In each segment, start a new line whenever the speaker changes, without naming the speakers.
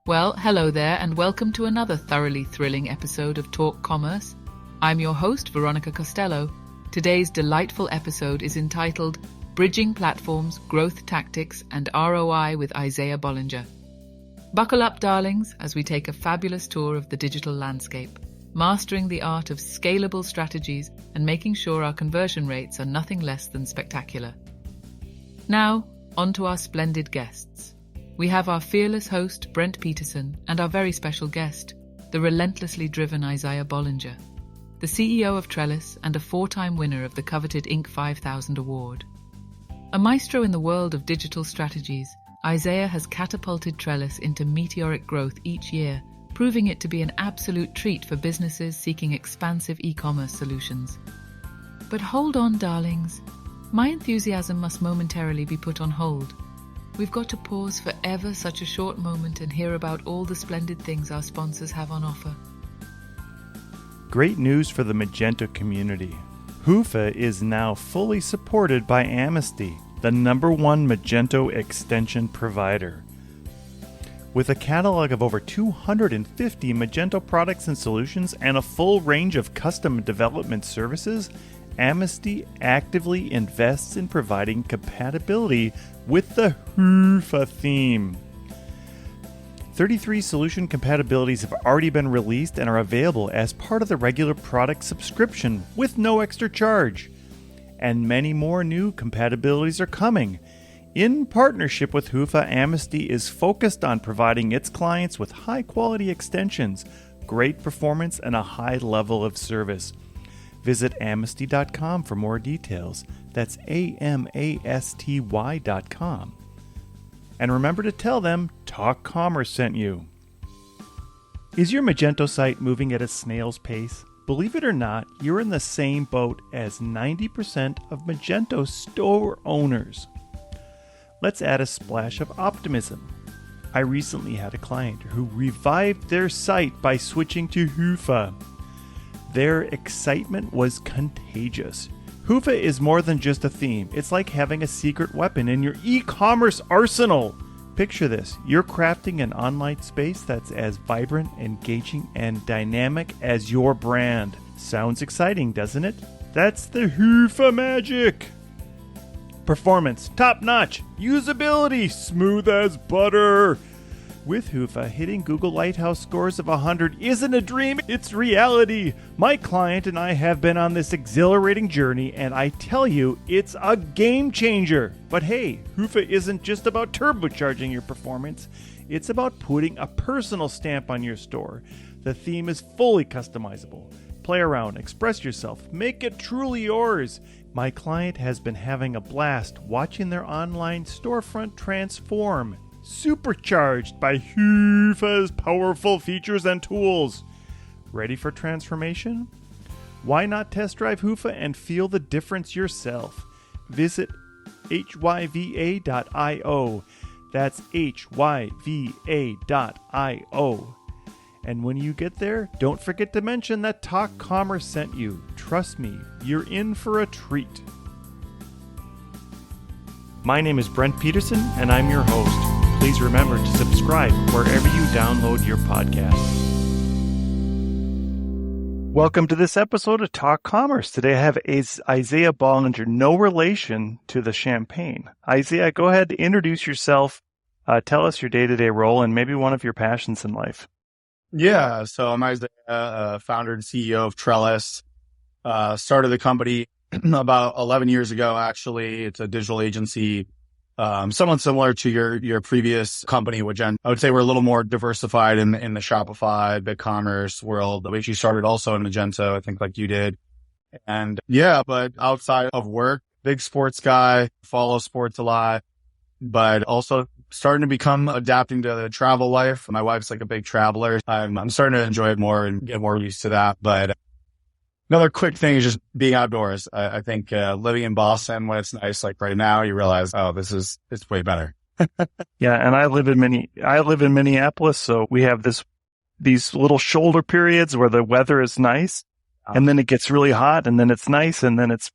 Well, hello there, and welcome to another thoroughly thrilling episode of Talk Commerce. I'm your host, Veronica Costello. Today's delightful episode is entitled Bridging Platforms, Growth Tactics, and ROI with Isaiah Bollinger. Buckle up, darlings, as we take a fabulous tour of the digital landscape, mastering the art of scalable strategies and making sure our conversion rates are nothing less than spectacular. Now, on to our splendid guests. We have our fearless host, Brent Peterson, and our very special guest, the relentlessly driven Isaiah Bollinger, the CEO of Trellis and a 4-time winner of the coveted Inc. 5000 award. A maestro in the world of digital strategies, Isaiah has catapulted Trellis into meteoric growth each year, proving it to be an absolute treat for businesses seeking expansive e-commerce solutions. But hold on, darlings. My enthusiasm must momentarily be put on hold. We've got to pause for ever such a short moment and hear about all the splendid things our sponsors have on offer.
Great news for the Magento community. Hoofa is now fully supported by Amnesty, the #1 Magento extension provider. With a catalog of over 250 Magento products and solutions and a full range of custom development services, Amnesty actively invests in providing compatibility with the Hoofa theme. 33 solution compatibilities have already been released and are available as part of the regular product subscription with no extra charge. And many more new compatibilities are coming. In partnership with Hoofa, Amnesty is focused on providing its clients with high-quality extensions, great performance, and a high level of service. Visit amnesty.com for more details. That's AMASTY.com. And remember to tell them Talk Commerce sent you. Is your Magento site moving at a snail's pace? Believe it or not, you're in the same boat as 90% of Magento store owners. Let's add a splash of optimism. I recently had a client who revived their site by switching to Hoofa. Their excitement was contagious. Hoofa is more than just a theme. It's like having a secret weapon in your e-commerce arsenal. Picture this. You're crafting an online space that's as vibrant, engaging, and dynamic as your brand. Sounds exciting, doesn't it? That's the Hoofa magic. Performance, top-notch. Usability, smooth as butter. With Hoofa, hitting Google Lighthouse scores of 100 isn't a dream, it's reality. My client and I have been on this exhilarating journey, and I tell you, it's a game changer. But hey, Hoofa isn't just about turbocharging your performance. It's about putting a personal stamp on your store. The theme is fully customizable. Play around, express yourself, make it truly yours. My client has been having a blast watching their online storefront transform, supercharged by Hoofa's powerful features and tools. Ready for transformation? Why not test drive Hoofa and feel the difference yourself? Visit hyva.io. That's hyva.io. And when you get there, don't forget to mention that Talk Commerce sent you. Trust me, you're in for a treat. My name is Brent Peterson, and I'm your host. Please remember to subscribe wherever you download your podcast. Welcome to this episode of Talk Commerce. Today I have Isaiah Bollinger, no relation to the champagne. Isaiah, go ahead, introduce yourself, tell us your day-to-day role, and maybe one of your passions in life.
Yeah, so I'm Isaiah, founder and CEO of Trellis. Started the company about 11 years ago, actually. It's a digital agency. Somewhat similar to your previous company, which I would say we're a little more diversified in the Shopify, BigCommerce world. We actually started also in Magento, I think like you did. And yeah, but outside of work, big sports guy, follow sports a lot, but also starting to become adapting to the travel life. My wife's like a big traveler. I'm starting to enjoy it more and get more used to that. But another quick thing is just being outdoors. I think living in Boston when it's nice, like right now, you realize, oh, it's way better.
Yeah, and I live in Minneapolis, so we have these little shoulder periods where the weather is nice, and then it gets really hot, and then it's nice, and then it's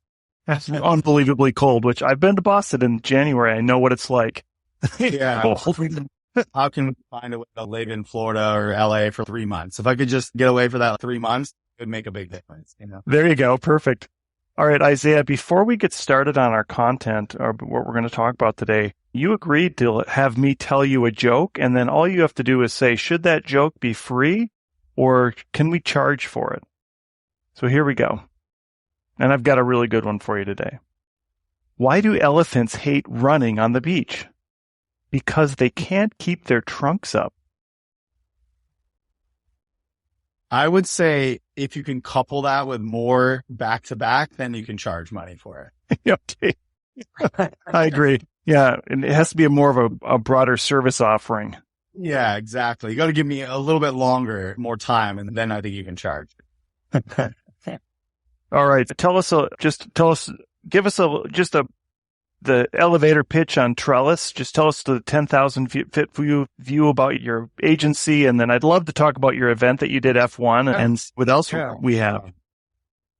unbelievably cold. Which I've been to Boston in January. I know what it's like.
Yeah. how can we find a way to live in Florida or LA for 3 months? If I could just get away for that 3 months, it would make a big difference, you know?
There you go. Perfect. All right, Isaiah, before we get started on our content or what we're going to talk about today, you agreed to have me tell you a joke, and then all you have to do is say, should that joke be free or can we charge for it? So here we go. And I've got a really good one for you today. Why do elephants hate running on the beach? Because they can't keep their trunks up.
I would say if you can couple that with more back to back, then you can charge money for it.
Okay. I agree. Yeah. And it has to be more of a broader service offering.
Yeah, exactly. You got to give me a little bit longer, more time, and then I think you can charge.
All right. Give us the elevator pitch on Trellis. Just tell us the 10,000 foot view about your agency. And then I'd love to talk about your event that you did F1 and what else we have.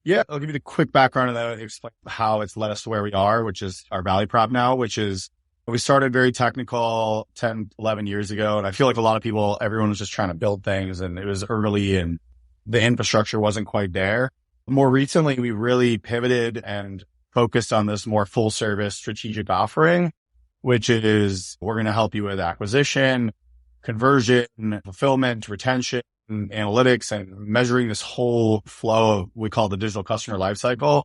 Yeah, I'll give you the quick background and then explain how it's led us to where we are, which is our value prop now, which is we started very technical 10, 11 years ago. And I feel like a lot of people, everyone was just trying to build things and it was early and the infrastructure wasn't quite there. More recently, we really pivoted and focused on this more full service strategic offering, which is we're going to help you with acquisition, conversion, fulfillment, retention, analytics, and measuring this whole flow of we call the digital customer lifecycle,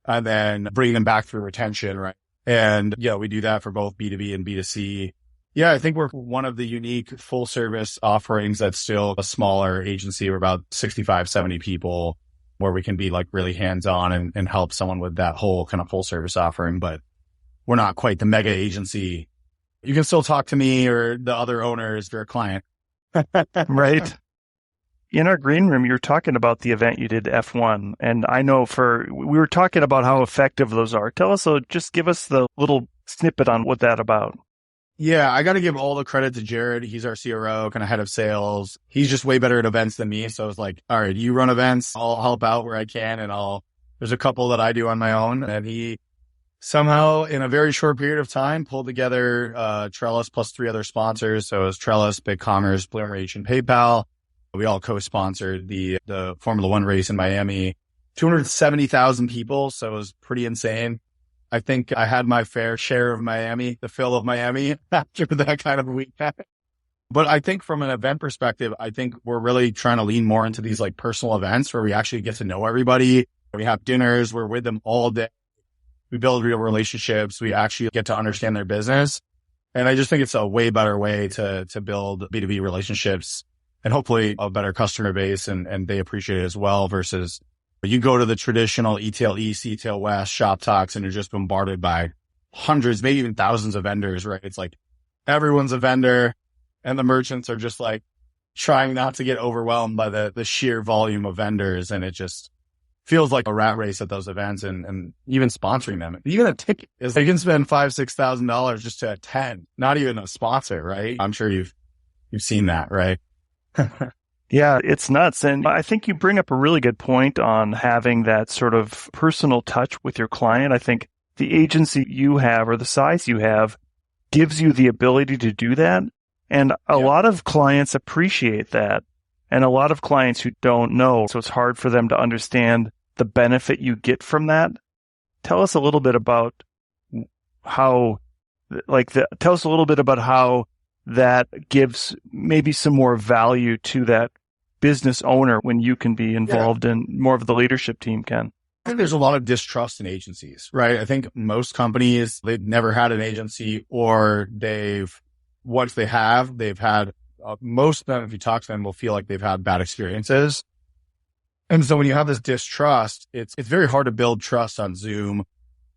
and then bringing them back through retention, right? And yeah, we do that for both B2B and B2C. Yeah, I think we're one of the unique full service offerings that's still a smaller agency. We're about 65, 70 people where we can be like really hands-on and help someone with that whole kind of full service offering, but we're not quite the mega agency. You can still talk to me or the other owners if you're a client.
Right. In our green room, you were talking about the event you did F1. And I know we were talking about how effective those are. Tell us, just give us the little snippet on what that about.
Yeah, I got to give all the credit to Jared. He's our CRO, kind of head of sales. He's just way better at events than me. So I was like, all right, you run events. I'll help out where I can. And there's a couple that I do on my own. And he somehow in a very short period of time pulled together, Trellis plus 3 other sponsors. So it was Trellis, BigCommerce, Bollinger, and PayPal. We all co-sponsored the Formula One race in Miami, 270,000 people. So it was pretty insane. I think I had my fair share of Miami, the fill of Miami after that kind of weekend. But I think from an event perspective, I think we're really trying to lean more into these like personal events where we actually get to know everybody. We have dinners. We're with them all day. We build real relationships. We actually get to understand their business. And I just think it's a way better way to build B2B relationships and hopefully a better customer base and they appreciate it as well versus you go to the traditional ETL East, ETL West shop talks and you're just bombarded by hundreds, maybe even thousands of vendors, right? It's like everyone's a vendor and the merchants are just like trying not to get overwhelmed by the sheer volume of vendors. And it just feels like a rat race at those events and even sponsoring them. Even a ticket is you can spend $5,000-$6,000 just to attend, not even a sponsor, right? I'm sure you've seen that, right?
Yeah, it's nuts. And I think you bring up a really good point on having that sort of personal touch with your client. I think the agency you have or the size you have gives you the ability to do that. And a lot of clients appreciate that. And a lot of clients who don't know, so it's hard for them to understand the benefit you get from that. Tell us a little bit about how that gives maybe some more value to that business owner when you can be involved in more of the leadership team can.
I think there's a lot of distrust in agencies, right? I think most companies, they've never had an agency or once they have, they've had, most of them, if you talk to them, will feel like they've had bad experiences. And so when you have this distrust, it's very hard to build trust on Zoom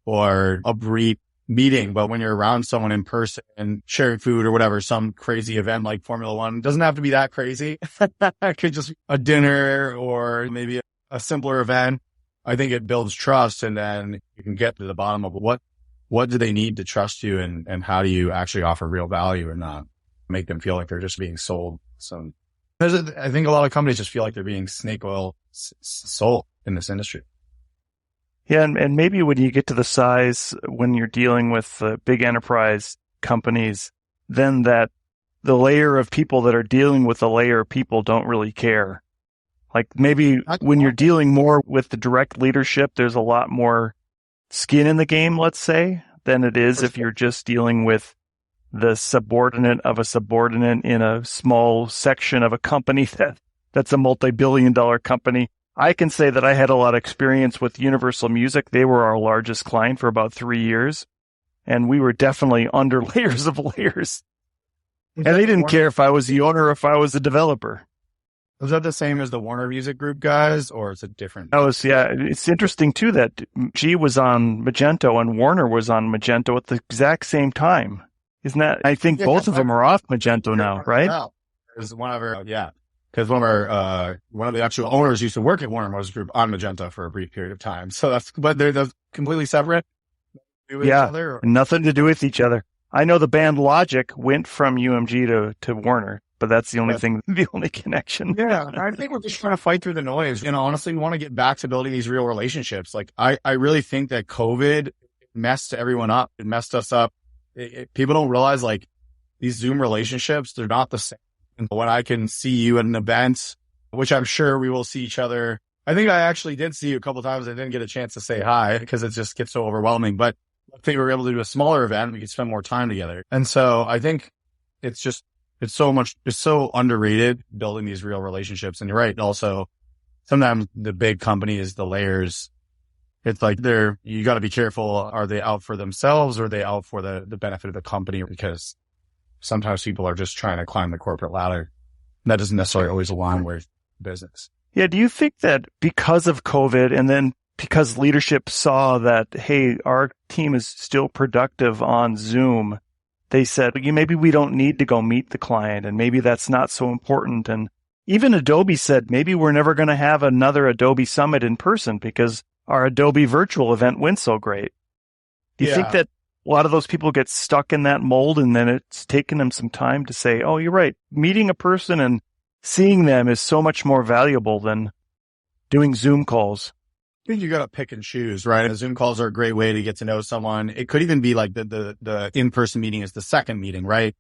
or a brief meeting. But when you're around someone in person and sharing food or whatever, some crazy event like Formula One, doesn't have to be that crazy. It could just be a dinner or maybe a simpler event. I think it builds trust and then you can get to the bottom of what do they need to trust you and how do you actually offer real value or not make them feel like they're just being sold. So I think a lot of companies just feel like they're being snake oil sold in this industry.
Yeah, and maybe when you get to the size, when you're dealing with big enterprise companies, then that the layer of people that are dealing with the layer of people don't really care. Like maybe when you're dealing more with the direct leadership, there's a lot more skin in the game, let's say, than it is if you're just dealing with the subordinate of a subordinate in a small section of a company that's a multi-billion-dollar company. I can say that I had a lot of experience with Universal Music. They were our largest client for about 3 years, and we were definitely under layers of layers. And they didn't care if I was the owner or if I was the developer.
Was that the same as the Warner Music Group guys, or is it different?
Yeah. It's interesting too that G was on Magento and Warner was on Magento at the exact same time. Isn't that? I think both of them are off Magento now, right?
Because one of the actual owners used to work at Warner Music Group on Magento for a brief period of time. So but they're completely separate.
Each other, nothing to do with each other. I know the band Logic went from UMG to Warner. But that's the only thing, the only connection.
Yeah, I think we're just trying to fight through the noise. Honestly, we want to get back to building these real relationships. Like, I really think that COVID messed everyone up. It messed us up. People don't realize, like, these Zoom relationships, they're not the same. And when I can see you at an event, which I'm sure we will see each other. I think I actually did see you a couple of times. I didn't get a chance to say hi because it just gets so overwhelming. But I think we were able to do a smaller event. We could spend more time together. And so I think it's so underrated building these real relationships. And you're right. Also, sometimes the big companies, the layers, it's like you got to be careful. Are they out for themselves or are they out for the benefit of the company? Because sometimes people are just trying to climb the corporate ladder. And that doesn't necessarily always align with business.
Yeah. Do you think that because of COVID and then because leadership saw that, hey, our team is still productive on Zoom, they said, maybe we don't need to go meet the client and maybe that's not so important. And even Adobe said, maybe we're never going to have another Adobe Summit in person because our Adobe virtual event went so great. Do you think that a lot of those people get stuck in that mold and then it's taken them some time to say, oh, you're right. Meeting a person and seeing them is so much more valuable than doing Zoom calls.
I think you got to pick and choose, right? And Zoom calls are a great way to get to know someone. It could even be like the in-person meeting is the second meeting, right?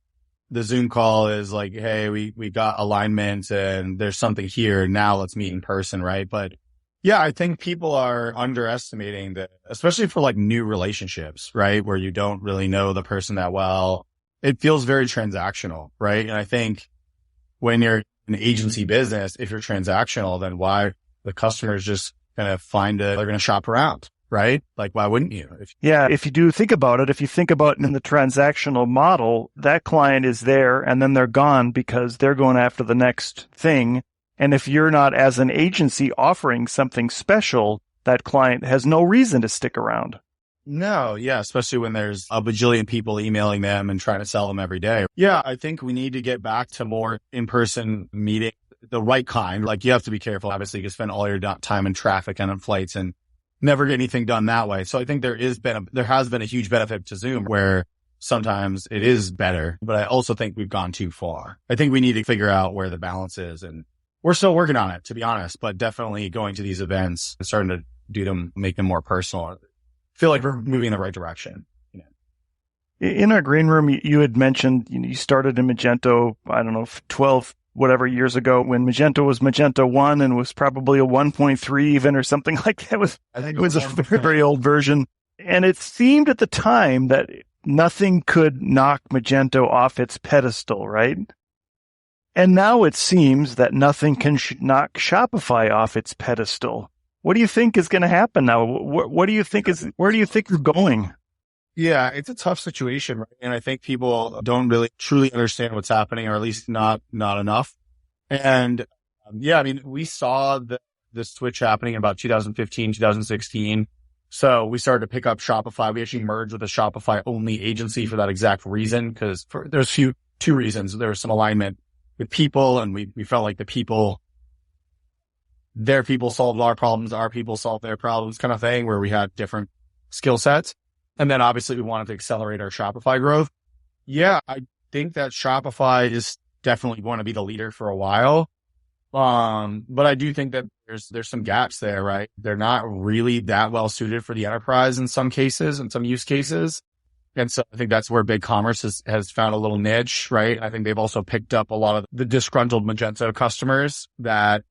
The Zoom call is like, hey, we got alignment and there's something here. Now let's meet in person, right? But yeah, I think people are underestimating that, especially for like new relationships, right? Where you don't really know the person that well. It feels very transactional, right? And I think when you're an agency business, if you're transactional, then why the customer's just going to they're going to shop around, right? Like, why wouldn't you?
If you do think about it, if you think about it in the transactional model, that client is there and then they're gone because they're going after the next thing. And if you're not, as an agency, offering something special, that client has no reason to stick around.
No, yeah, especially when there's a bajillion people emailing them and trying to sell them every day. Yeah, I think we need to get back to more in-person meetings. The right kind. Like, you have to be careful. Obviously, you can spend all your time in traffic and on flights and never get anything done that way. So I think there has been a huge benefit to Zoom where sometimes it is better, but I also think we've gone too far. I think we need to figure out where the balance is, and we're still working on it, to be honest, but definitely going to these events and starting to do them, make them more personal. I feel like we're moving in the right direction.
In our green room, you had mentioned you started in Magento, 12 whatever years ago when Magento was Magento 1 and was probably a 1.3 even or something like that. I think it was a very, very old version. And it seemed at the time that nothing could knock Magento off its pedestal, right? And now it seems that nothing can knock Shopify off its pedestal. What do you think is going to happen now? Where do you think you're going?
Yeah, it's a tough situation, right? And I think people don't really truly understand what's happening, or at least not enough. And we saw the switch happening in about 2015, 2016. So we started to pick up Shopify. We actually merged with a Shopify only agency for that exact reason, because there's two reasons. There was some alignment with people, and we felt like their people solved our problems, our people solved their problems, kind of thing, where we had different skill sets. And then obviously we wanted to accelerate our Shopify growth. Yeah, I think that Shopify is definitely going to be the leader for a while. But I do think that there's some gaps there, right? They're not really that well suited for the enterprise in some cases, in some use cases. And so I think that's where BigCommerce has found a little niche, right? I think they've also picked up a lot of the disgruntled Magento customers that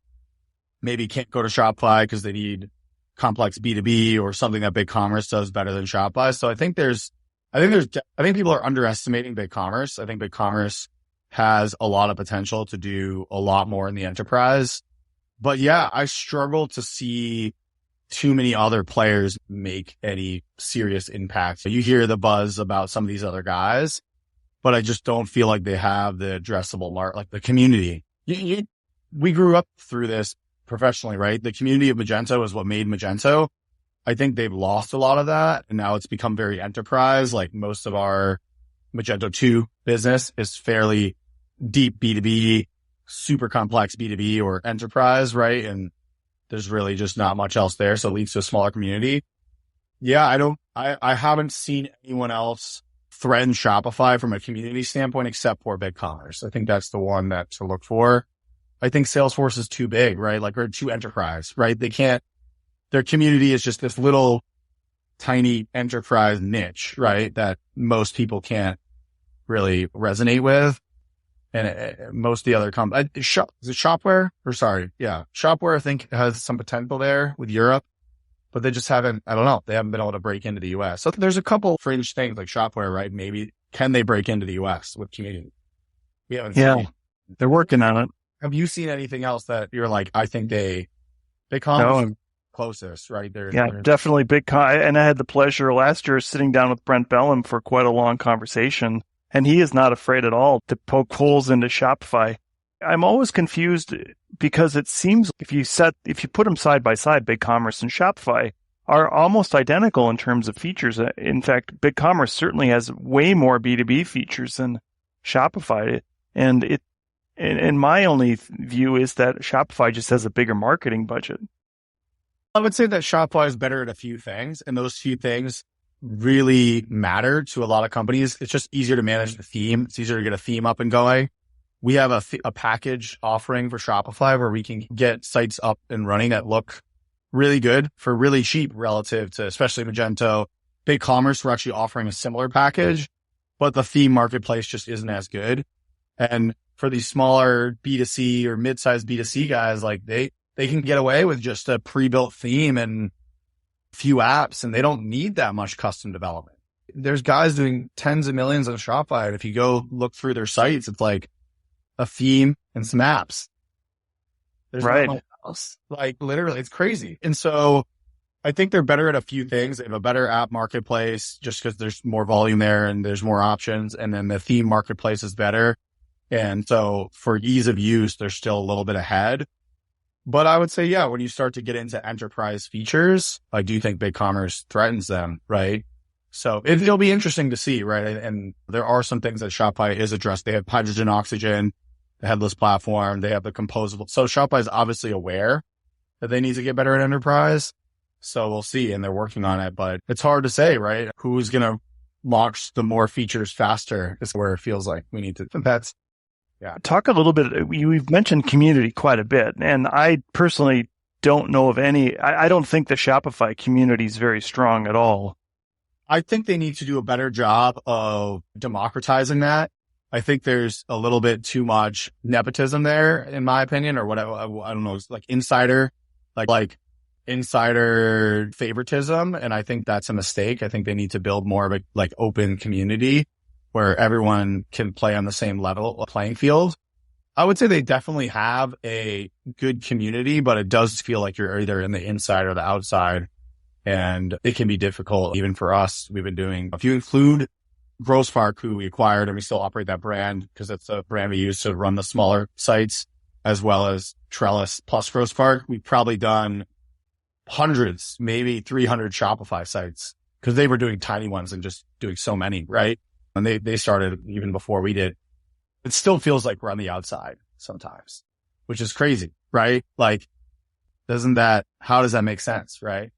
maybe can't go to Shopify because they need complex B2B or something that BigCommerce does better than Shopify. So I think people are underestimating BigCommerce. I think BigCommerce has a lot of potential to do a lot more in the enterprise. But yeah, I struggle to see too many other players make any serious impact. You hear the buzz about some of these other guys, but I just don't feel like they have the addressable market, like the community. We grew up through this professionally, right? The community of Magento is what made Magento. I think they've lost a lot of that, and now it's become very enterprise. Like most of our Magento 2 business is fairly deep B2B, super complex B2B or enterprise, right? And there's really just not much else there. So it leads to a smaller community. Yeah, I haven't seen anyone else threaten Shopify from a community standpoint, except for BigCommerce. I think that's the one that to look for. I think Salesforce is too big, right? Like, or too enterprise, right? Their community is just this little tiny enterprise niche, right? That most people can't really resonate with. And most of the other companies, is it Shopware? Yeah. Shopware, I think, has some potential there with Europe, but they just haven't, I don't know, they haven't been able to break into the US. So there's a couple fringe things like Shopware, right? Maybe can they break into the US with community? We haven't seen.
They're working on it.
Have you seen anything else that you're like, I think they come closest, right? They're
definitely and I had the pleasure last year sitting down with Brent Bellum for quite a long conversation. And he is not afraid at all to poke holes into Shopify. I'm always confused because it seems if you put them side by side, BigCommerce and Shopify are almost identical in terms of features. In fact, BigCommerce certainly has way more B2B features than Shopify. And my only view is that Shopify just has a bigger marketing budget.
I would say that Shopify is better at a few things, and those few things really matter to a lot of companies. It's just easier to manage the theme. It's easier to get a theme up and going. We have a package offering for Shopify where we can get sites up and running that look really good for really cheap relative to especially Magento. BigCommerce, we're actually offering a similar package, but the theme marketplace just isn't as good. And for these smaller B2C or mid-sized B2C guys, like they can get away with just a pre-built theme and few apps, and they don't need that much custom development. There's guys doing tens of millions on Shopify, and if you go look through their sites, it's like a theme and some apps. There's not much else. Like literally, it's crazy. And so I think they're better at a few things. They have a better app marketplace just because there's more volume there and there's more options. And then the theme marketplace is better. And so for ease of use, they're still a little bit ahead. But I would say, yeah, when you start to get into enterprise features, I do think BigCommerce threatens them, right? So it'll be interesting to see, right? And there are some things that Shopify is addressed. They have hydrogen, oxygen, the headless platform. They have the composable. So Shopify is obviously aware that they need to get better at enterprise. So we'll see. And they're working on it, but it's hard to say, right? Who's going to launch the more features faster is where it feels like we need to. Yeah.
Talk a little bit. We've mentioned community quite a bit, and I personally don't know of any. I don't think the Shopify community is very strong at all.
I think they need to do a better job of democratizing that. I think there's a little bit too much nepotism there, in my opinion, or what I don't know, like insider favoritism, and I think that's a mistake. I think they need to build more of a like open community where everyone can play on the same level playing field. I would say they definitely have a good community, but it does feel like you're either in the inside or the outside. And it can be difficult even for us. We've been doing, if you include Grosspark, who we acquired, and we still operate that brand because it's a brand we use to run the smaller sites, as well as Trellis plus Grosspark, we've probably done hundreds, maybe 300 Shopify sites because they were doing tiny ones and just doing so many, right? And they started even before we did. It still feels like we're on the outside sometimes, which is crazy, right? Like, how does that make sense, right?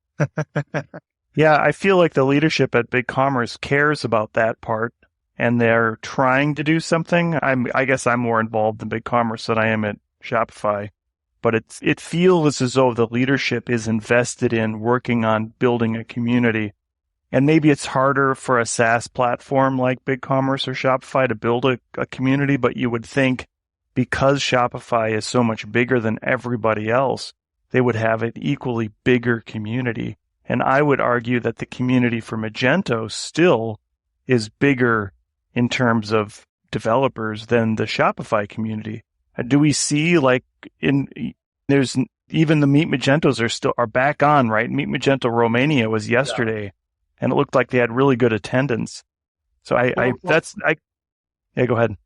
Yeah, I feel like the leadership at BigCommerce cares about that part, and they're trying to do something. I guess I'm more involved in BigCommerce than I am at Shopify, but it feels as though the leadership is invested in working on building a community. And maybe it's harder for a SaaS platform like BigCommerce or Shopify to build a community, but you would think because Shopify is so much bigger than everybody else, they would have an equally bigger community. And I would argue that the community for Magento still is bigger in terms of developers than the Shopify community. Do we see there's even the Meet Magentos are back on, right? Meet Magento Romania was yesterday, and it looked like they had really good attendance. So yeah, go ahead.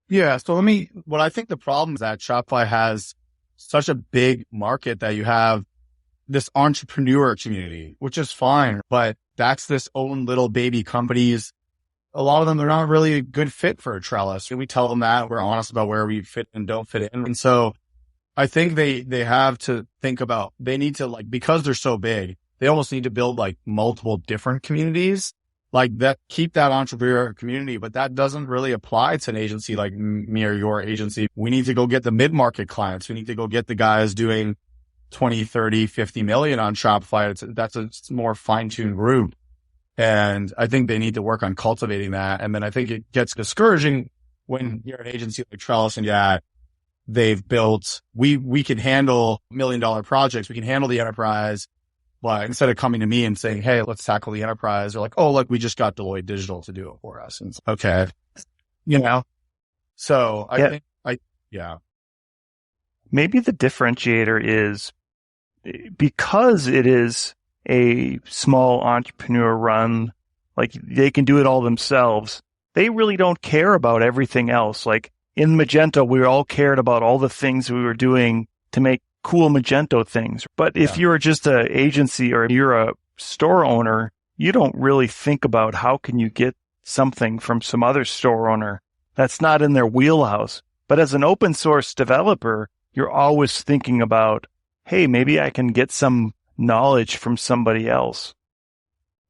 Yeah. So what I think the problem is that Shopify has such a big market that you have this entrepreneur community, which is fine, but that's this own little baby companies. A lot of them, they're not really a good fit for a Trellis. We tell them that we're honest about where we fit and don't fit in. And so I think they have to think about, they need to because they're so big, they almost need to build multiple different communities that keep that entrepreneur community, but that doesn't really apply to an agency like me or your agency. We need to go get the mid-market clients. We need to go get the guys doing 20, 30, 50 million on Shopify. That's a more fine-tuned group. And I think they need to work on cultivating that. And then I think it gets discouraging when you're an agency like Trellis and they've built, we can handle $1 million projects. We can handle the enterprise. But instead of coming to me and saying, hey, let's tackle the enterprise, they're like, oh, look, we just got Deloitte Digital to do it for us. And it's okay. So I think
maybe the differentiator is because it is a small entrepreneur run, they can do it all themselves. They really don't care about everything else. In Magento, we all cared about all the things we were doing to make cool Magento things. But if you're just an agency or you're a store owner, you don't really think about how can you get something from some other store owner. That's not in their wheelhouse. But as an open source developer, you're always thinking about, hey, maybe I can get some knowledge from somebody else.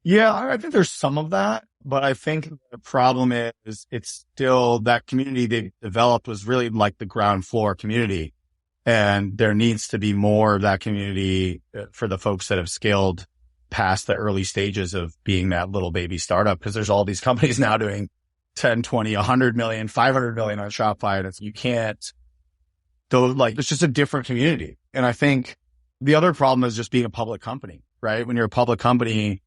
Yeah, I think there's some of that, but I think the problem is it's still that community they developed was really the ground floor community. And there needs to be more of that community for the folks that have scaled past the early stages of being that little baby startup. Cause there's all these companies now doing 10, 20, 100 million, 500 million on Shopify. And you can't it's just a different community. And I think the other problem is just being a public company, right? When you're a public company,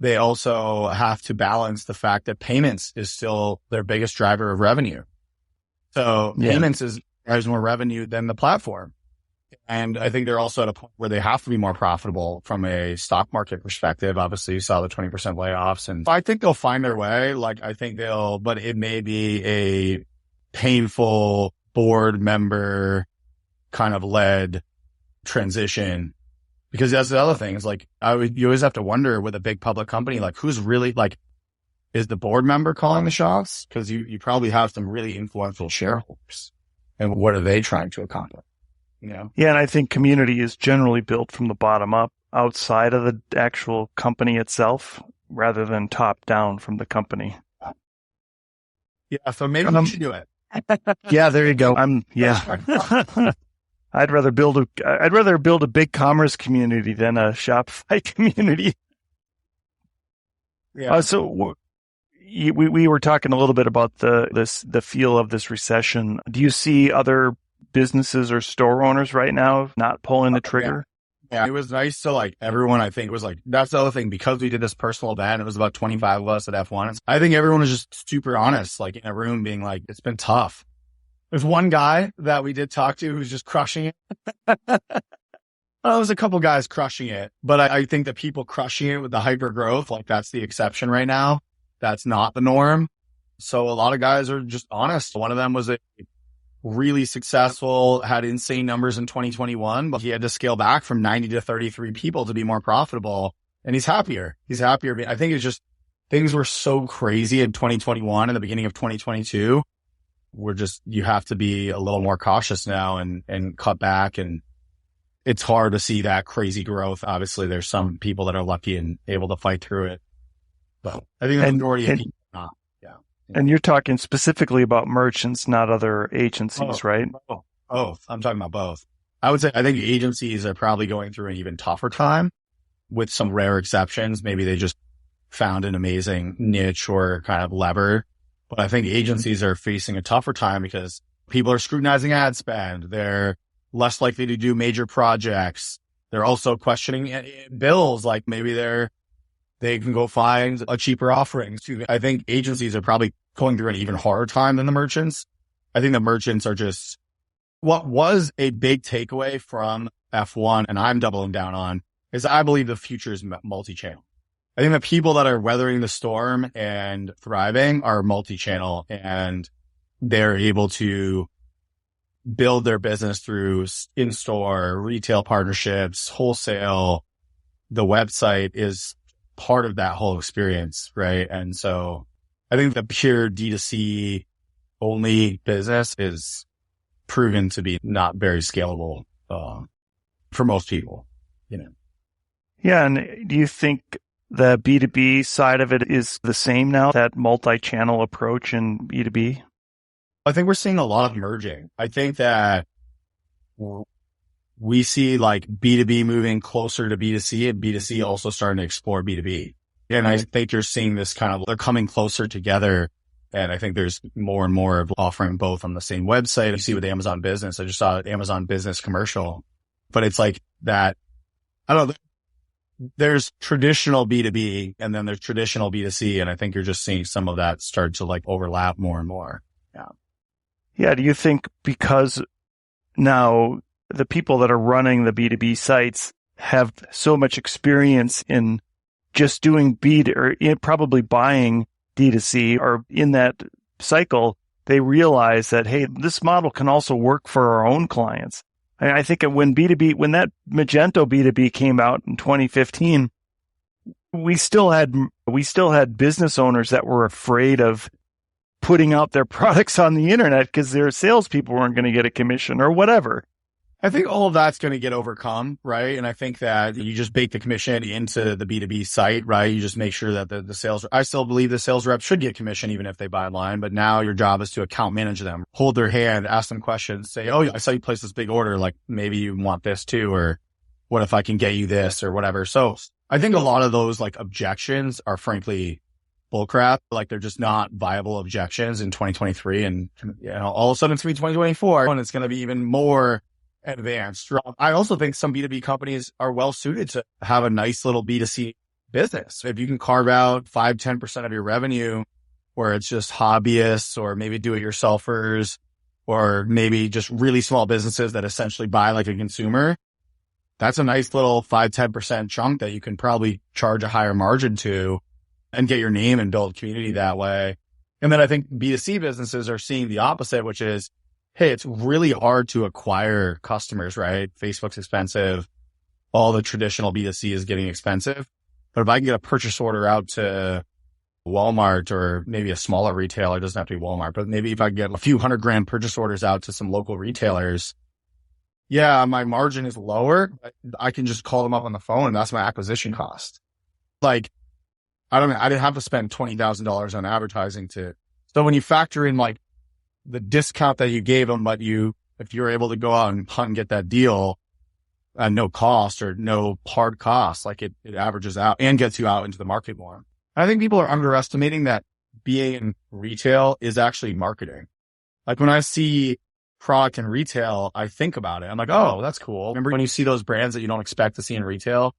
they also have to balance the fact that payments is still their biggest driver of revenue. So payments drives more revenue than the platform. And I think they're also at a point where they have to be more profitable from a stock market perspective. Obviously, you saw the 20% layoffs, and I think they'll find their way. But it may be a painful board member kind of led transition, because that's the other thing is you always have to wonder with a big public company, who's really is the board member calling the shots? Cause you probably have some really influential shareholders. And what are they trying to accomplish? Yeah.
And I think community is generally built from the bottom up outside of the actual company itself rather than top down from the company.
Yeah. So maybe we should do it.
Yeah, there you go. I'd rather build a BigCommerce community than a Shopify community.
Yeah.
So we were talking a little bit about the feel of this recession. Do you see other businesses or store owners right now not pulling the trigger?
Yeah. It was nice to everyone, I think was that's the other thing, because we did this personal event, it was about 25 of us at F1. I think everyone was just super honest, in a room being it's been tough. There's one guy that we did talk to who's just crushing it. Well, there's a couple guys crushing it, but I think the people crushing it with the hyper growth, that's the exception right now. That's not the norm. So a lot of guys are just honest. One of them was a really successful, had insane numbers in 2021, but he had to scale back from 90 to 33 people to be more profitable. And he's happier. I think it's just things were so crazy in 2021 and the beginning of 2022. You have to be a little more cautious now and cut back. And it's hard to see that crazy growth. Obviously, there's some people that are lucky and able to fight through it. But I think the majority of people are not. Yeah.
And you're talking specifically about merchants, not other agencies, right?
Both. I'm talking about both. I would say I think agencies are probably going through an even tougher time with some rare exceptions. Maybe they just found an amazing niche or kind of lever. But I think agencies are facing a tougher time because people are scrutinizing ad spend. They're less likely to do major projects. They're also questioning bills, like maybe they can go find a cheaper offering. I think agencies are probably going through an even harder time than the merchants. I think the merchants are just, what was a big takeaway from F1, and I'm doubling down on, is I believe the future is multi-channel. I think the people that are weathering the storm and thriving are multi-channel, and they're able to build their business through in-store, retail partnerships, wholesale. The website is part of that whole experience, right? And so I think the pure D2C only business is proven to be not very scalable for most people, you know.
Yeah. And do you think the B2B side of it is the same now, that multi-channel approach in B2B?
I think we're seeing a lot of merging. I think that we see like B2B moving closer to B2C and B2C also starting to explore B2B. And I think you're seeing this kind of, they're coming closer together. And I think there's more and more of offering both on the same website. You see with Amazon Business, I just saw an Amazon Business commercial, but it's like that. I don't know. There's traditional B2B and then there's traditional B2C. And I think you're just seeing some of that start to like overlap more and more. Yeah.
Yeah. Do you think because now the people that are running the B2B sites have so much experience in just doing or probably buying D2C or in that cycle, they realize that, hey, this model can also work for our own clients. And I think when that Magento B2B came out in 2015, we still had business owners that were afraid of putting out their products on the internet because their salespeople weren't going to get a commission or whatever.
I think all of that's going to get overcome, right? And I think that you just bake the commission into the B2B site, right? You just make sure that the sales, I still believe the sales rep should get commission even if they buy online, but now your job is to account manage them, hold their hand, ask them questions, say, oh, I saw you place this big order. Like maybe you want this too, or what if I can get you this or whatever. So I think a lot of those like objections are frankly bullcrap. Like they're just not viable objections in 2023. And you know, all of a sudden it's going to be 2024 and it's going to be even more advanced. I also think some B2B companies are well suited to have a nice little B2C business. If you can carve out 5-10% of your revenue where it's just hobbyists or maybe do-it-yourselfers or maybe just really small businesses that essentially buy like a consumer, that's a nice little 5-10% chunk that you can probably charge a higher margin to and get your name and build community that way. And then I think B2C businesses are seeing the opposite, which is, hey, it's really hard to acquire customers, right? Facebook's expensive. All the traditional B2C is getting expensive. But if I can get a purchase order out to Walmart or maybe a smaller retailer, it doesn't have to be Walmart, but maybe if I can get a few $100,000 purchase orders out to some local retailers, yeah, my margin is lower. I can just call them up on the phone and that's my acquisition cost. Like, I didn't have to spend $20,000 on advertising so when you factor in like the discount that you gave them, but if you're able to go out and hunt and get that deal at no cost or no hard cost, like it averages out and gets you out into the market more. I think people are underestimating that being in retail is actually marketing. Like when I see product in retail, I think about it. I'm like, oh, that's cool. Remember when you see those brands that you don't expect to see in retail?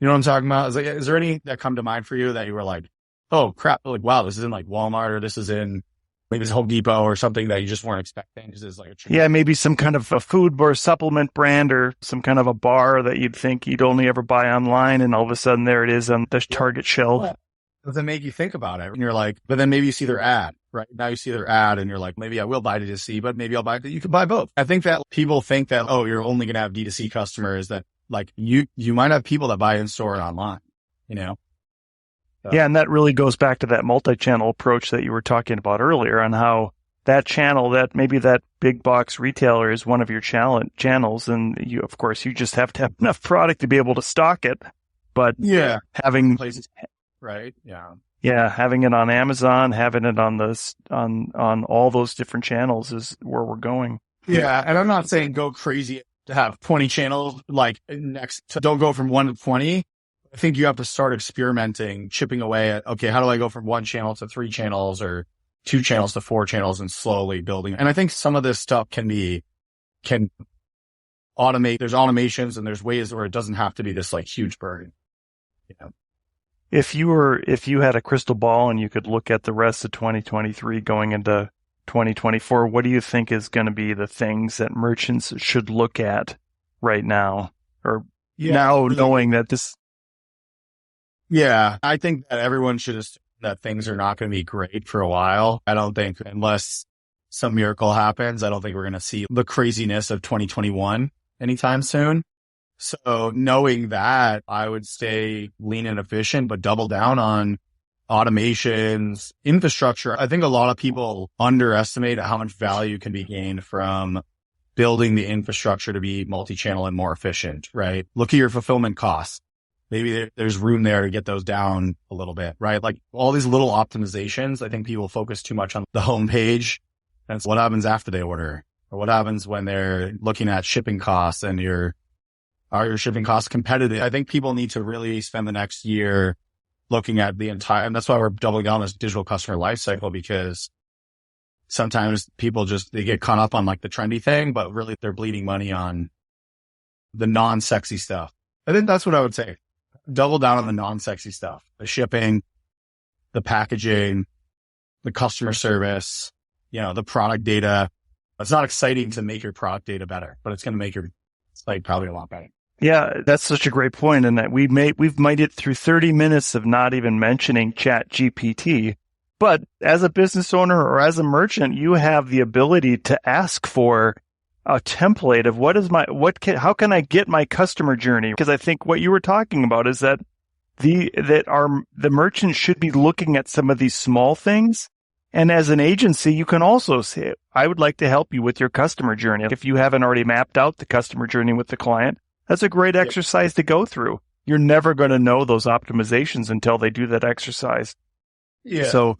You know what I'm talking about? Is there any that come to mind for you that you were like, oh crap, like, wow, this is in like Walmart or this is in maybe it's Home Depot or something that you just weren't expecting because it's like a
yeah, maybe some kind of a food or supplement brand or some kind of a bar that you'd think you'd only ever buy online, and all of a sudden there it is on the Target shelf.
Yeah. Does it make you think about it? And you're like, but then maybe you see their ad, right? Now you see their ad and you're like, maybe I will buy D2C, but maybe I'll buy it. You can buy both. I think that people think that, oh, you're only going to have D2C customers, that like you might have people that buy in store and online, you know?
Yeah, and that really goes back to that multi-channel approach that you were talking about earlier on how that channel, that maybe that big box retailer is one of your channels. And you, of course, you just have to have enough product to be able to stock it. But
yeah,
having
places, right? Yeah.
Yeah, having it on Amazon, having it on all those different channels is where we're going.
Yeah. And I'm not saying go crazy to have 20 channels, like don't go from 1 to 20. I think you have to start experimenting, chipping away at, okay, how do I go from one channel to 3 channels or 2 channels to 4 channels and slowly building. And I think some of this stuff can automate. There's automations and there's ways where it doesn't have to be this like huge burden. You know?
If you had a crystal ball and you could look at the rest of 2023 going into 2024, what do you think is going to be the things that merchants should look at right now or now knowing that this?
Yeah, I think that everyone should assume that things are not going to be great for a while. I don't think, unless some miracle happens, I don't think we're going to see the craziness of 2021 anytime soon. So knowing that, I would stay lean and efficient, but double down on automations, infrastructure. I think a lot of people underestimate how much value can be gained from building the infrastructure to be multi-channel and more efficient, right? Look at your fulfillment costs. Maybe there's room there to get those down a little bit, right? Like all these little optimizations, I think people focus too much on the homepage. And it's what happens after they order, or what happens when they're looking at shipping costs and are your shipping costs competitive? I think people need to really spend the next year looking at the entire, and that's why we're doubling down on this digital customer lifecycle, because sometimes people they get caught up on like the trendy thing, but really they're bleeding money on the non-sexy stuff. I think that's what I would say. Double down on the non-sexy stuff, the shipping, the packaging, the customer service, the product data. It's not exciting to make your product data better, but it's going to make your site probably a lot better.
Yeah, that's such a great point. And that we've made it through 30 minutes of not even mentioning Chat GPT. But as a business owner or as a merchant, you have the ability to ask for a template of how can I get my customer journey? Because I think what you were talking about is that the merchant should be looking at some of these small things. And as an agency, you can also say, I would like to help you with your customer journey. If you haven't already mapped out the customer journey with the client, that's a great exercise to go through. You're never going to know those optimizations until they do that exercise.
Yeah.
So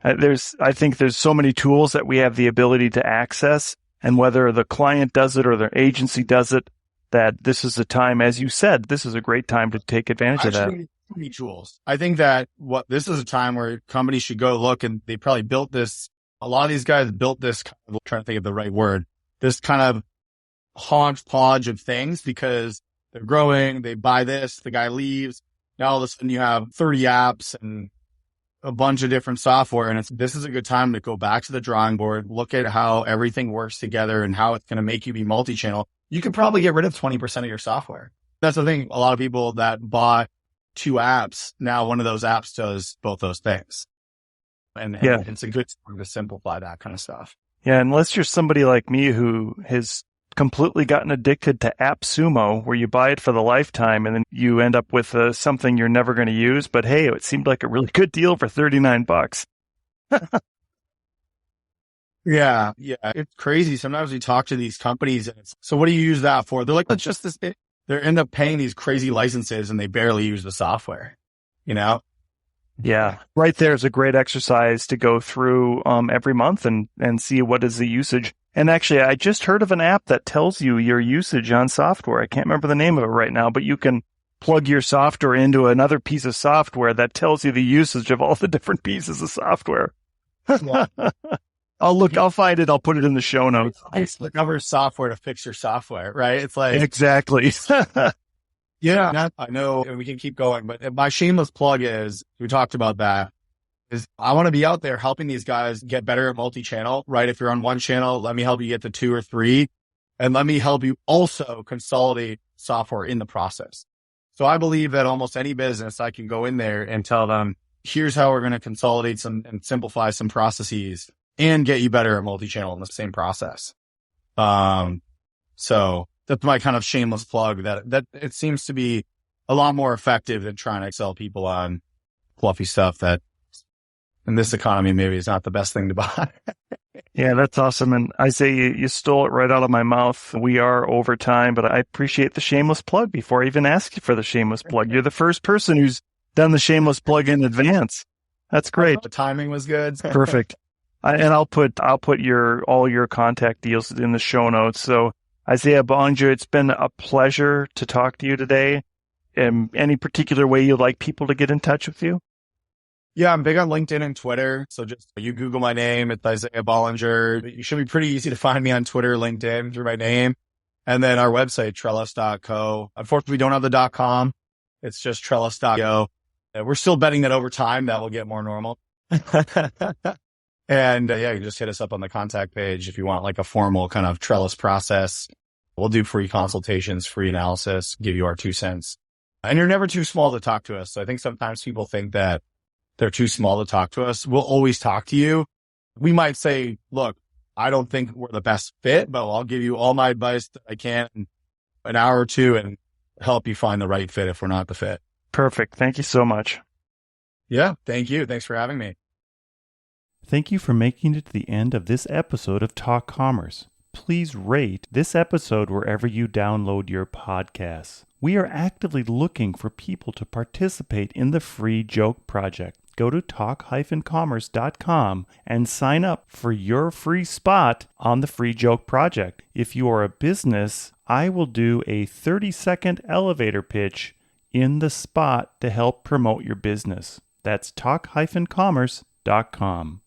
I think there's so many tools that we have the ability to access, and whether the client does it or the agency does it, that this is a time, as you said, this is a great time to take advantage of that.
Tools. I think that this is a time where companies should go look, and they probably built this. A lot of these guys built this kind of, trying to think of the right word, this kind of hodgepodge of things because they're growing. They buy this, the guy leaves. Now all of a sudden you have 30 apps and a bunch of different software. And this is a good time to go back to the drawing board, look at how everything works together and how it's going to make you be multi-channel. You could probably get rid of 20% of your software. That's the thing. A lot of people that bought 2 apps, now one of those apps does both those things. And it's a good time to simplify that kind of stuff.
Yeah. Unless you're somebody like me who has completely gotten addicted to AppSumo, where you buy it for the lifetime and then you end up with something you're never going to use. But hey, it seemed like a really good deal for $39.
Yeah. It's crazy. Sometimes we talk to these companies and so what do you use that for? They're like, it's just this. They end up paying these crazy licenses and they barely use the software,
Yeah. Right there is a great exercise to go through every month and see what is the usage. And actually, I just heard of an app that tells you your usage on software. I can't remember the name of it right now, but you can plug your software into another piece of software that tells you the usage of all the different pieces of software.
Yeah.
I'll find it. I'll put it in the show notes.
It's the cover software to fix your software, right? It's like
exactly.
Yeah, I know, and we can keep going, but my shameless plug is, we talked about that, is I want to be out there helping these guys get better at multi-channel, right? If you're on one channel, let me help you get to 2 or 3, and let me help you also consolidate software in the process. So I believe that almost any business, I can go in there and tell them, here's how we're going to consolidate some and simplify some processes and get you better at multi-channel in the same process. So that's my kind of shameless plug that it seems to be a lot more effective than trying to sell people on fluffy stuff that in this economy maybe is not the best thing to buy.
Yeah, that's awesome. And Isaiah, you stole it right out of my mouth. We are over time, but I appreciate the shameless plug before I even ask you for the shameless plug. You're the first person who's done the shameless plug in advance. That's great.
The timing was good.
Perfect. And I'll put all your contact deals in the show notes. So Isaiah Bollinger, it's been a pleasure to talk to you today. Any particular way you'd like people to get in touch with you?
Yeah, I'm big on LinkedIn and Twitter. So just you Google my name, it's Isaiah Bollinger. You should be pretty easy to find me on Twitter, LinkedIn through my name. And then our website, trellis.co. Unfortunately, we don't have the .com. It's just trellis.co. We're still betting that over time that will get more normal. And yeah, you just hit us up on the contact page if you want like a formal kind of Trellis process. We'll do free consultations, free analysis, give you our 2 cents. And you're never too small to talk to us. So I think sometimes people think that they're too small to talk to us. We'll always talk to you. We might say, look, I don't think we're the best fit, but I'll give you all my advice that I can in an hour or two and help you find the right fit if we're not the fit.
Perfect. Thank you so much.
Yeah. Thank you. Thanks for having me.
Thank you for making it to the end of this episode of Talk Commerce. Please rate this episode wherever you download your podcasts. We are actively looking for people to participate in the free joke project. Go to talk-commerce.com and sign up for your free spot on the free joke project. If you are a business, I will do a 30-second elevator pitch in the spot to help promote your business. That's talk-commerce.com.